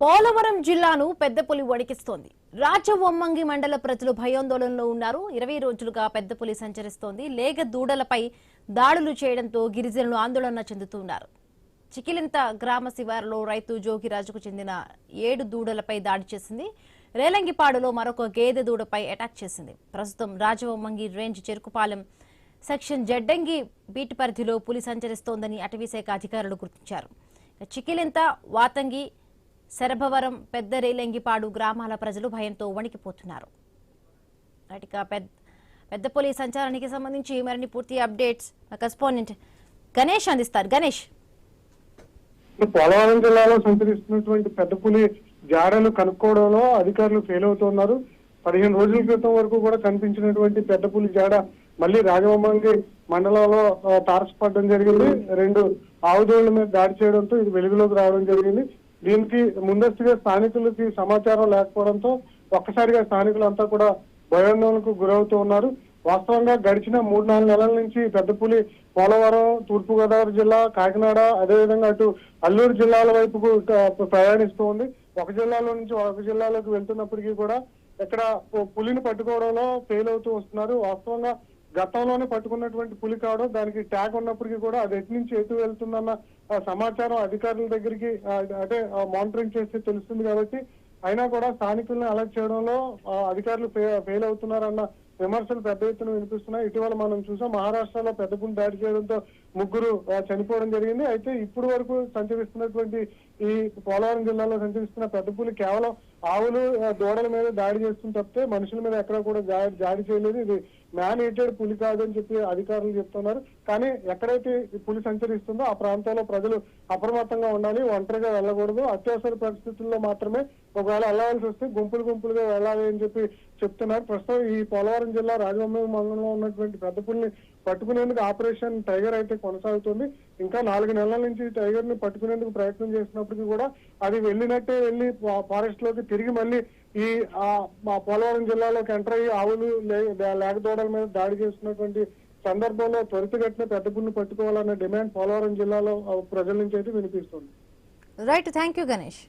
పోలవరం జిల్లాను పెద్దపులి వణికిస్తోంది. రాచవొమ్మంగి మండల ప్రజలు భయాందోళనలో ఉన్నారు. 20 రోజులుగా పెద్దపులి సంచరిస్తోంది. లేగ దూడలపై దాడులు చేయడంతో గిరిజనులు ఆందోళన చెందుతున్నారు. చికిలింత గ్రామ శివారులో రైతు జోగిరాజుకు చెందిన 7 దూడలపై దాడి చేసింది. రేలంగిపాడులో మరొక గేదె దూడపై అటాక్ చేసింది. ప్రస్తుతం రాచవొమ్మంగి రేంజ్ చెరుకుపాలెం సెక్షన్ జడ్డంగి బీట్ పరిధిలో పులి సంచరిస్తోందని అటవీశాఖ అధికారులు గుర్తించారు. చికిలింత, వాతంగి, శరభవరం, పెద్ద రేలంగిపాడు గ్రామాల ప్రజలు భయంతో వణికిపోతున్నారు. పెద్దపులి సంచారానికి సంబంధించి మరిన్ని పూర్తి అప్డేట్స్ కరెస్పాండెంట్ గణేష్ అందిస్తారు. గణేష్, పోలవరం జిల్లాలో సంచరిస్తున్నటువంటి పెద్దపులి జాడలు కనుక్కోవడంలో అధికారులు ఫెయిల్ అవుతున్నారు. 15 రోజుల క్రితం వరకు కూడా కనిపించినటువంటి పెద్దపులి జాడ మళ్ళీ రాజవొమ్మంగి మండలంలో తారసపడడం జరిగింది. 2 ఆవుదోళ్ల మీద దాడి చేయడంతో ఇది వెలుగులోకి రావడం జరిగింది. దీనికి ముందస్తుగా స్థానికులకి సమాచారం లేకపోవడంతో ఒక్కసారిగా స్థానికులంతా కూడా భయాందోళనకు గురవుతూ ఉన్నారు. వాస్తవంగా గడిచిన 3-4 నెలల నుంచి పెద్దపులి పోలవరం, తూర్పుగోదావరి జిల్లా, కాకినాడ, అదేవిధంగా అటు అల్లూరు జిల్లాల వైపుకు ప్రయాణిస్తూ ఉంది. ఒక జిల్లాలో నుంచి ఒక జిల్లాలోకి వెళ్తున్నప్పటికీ కూడా ఇక్కడ పులిని పట్టుకోవడంలో ఫెయిల్ అవుతూ వస్తున్నారు. వాస్తవంగా గతంలోనే పట్టుకున్నటువంటి పులి కావడం, దానికి ట్యాగ్ ఉన్నప్పటికీ కూడా అది ఎటు నుంచి ఎటు వెళ్తుందన్న సమాచారం అధికారుల దగ్గరికి అంటే మానిటరింగ్ చేస్తే తెలుస్తుంది. కాబట్టి అయినా కూడా స్థానికుల్ని అలర్ట్ చేయడంలో అధికారులు ఫెయిల్ అవుతున్నారన్న విమర్శలు పెద్ద ఎత్తున వినిపిస్తున్నాయి. ఇటీవల మనం చూసాం, మహారాష్ట్రలో పెద్దపులి దాడి చేయడంతో 3 చనిపోవడం జరిగింది. అయితే ఇప్పుడు వరకు సంచరిస్తున్నటువంటి ఈ పోలవరం జిల్లాలో సంచరిస్తున్న పెద్దపులి కేవలం ఆవులు, దూడల మీద దాడి చేస్తుంది తప్పితే మనుషుల మీద ఎక్కడ కూడా దాడి చేయలేదు. ఇది మ్యాన్ ఈటెడ్ పులి కాదని చెప్పి అధికారులు చెప్తున్నారు. కానీ ఎక్కడైతే ఈ పులి సంచరిస్తుందో ఆ ప్రాంతంలో ప్రజలు అప్రమత్తంగా ఉండాలి, ఒంటరిగా వెళ్ళకూడదు. అత్యవసర పరిస్థితుల్లో మాత్రమే ఒకవేళ వెళ్ళవలసి వస్తే గుంపులుగా వెళ్ళాలి అని చెప్పి చెప్తున్నారు. ప్రస్తుతం ఈ పోలవరం జిల్లా రాజవొమ్మంగి మండలంలో ఉన్నటువంటి పెద్దపులిని పట్టుకునేందుకు ఆపరేషన్ టైగర్ అయితే కొనసాగుతుంది. ఇంకా 4 నెలల నుంచి టైగర్ ని పట్టుకునేందుకు ప్రయత్నం చేసినప్పటికీ కూడా అది వెళ్ళినట్టే వెళ్ళి ఫారెస్ట్ లోకి తిరిగి మళ్ళీ ఈ పోలవరం జిల్లాలోకి ఎంటర్ అయ్యి ఆవులు, లేగదూడల మీద దాడి చేస్తున్నటువంటి సందర్భంలో త్వరితగతిన పెద్దపులిని పట్టుకోవాలన్న డిమాండ్ పోలవరం జిల్లాలో ప్రజల నుంచి అయితే వినిపిస్తుంది. Right, thank you Ganesh.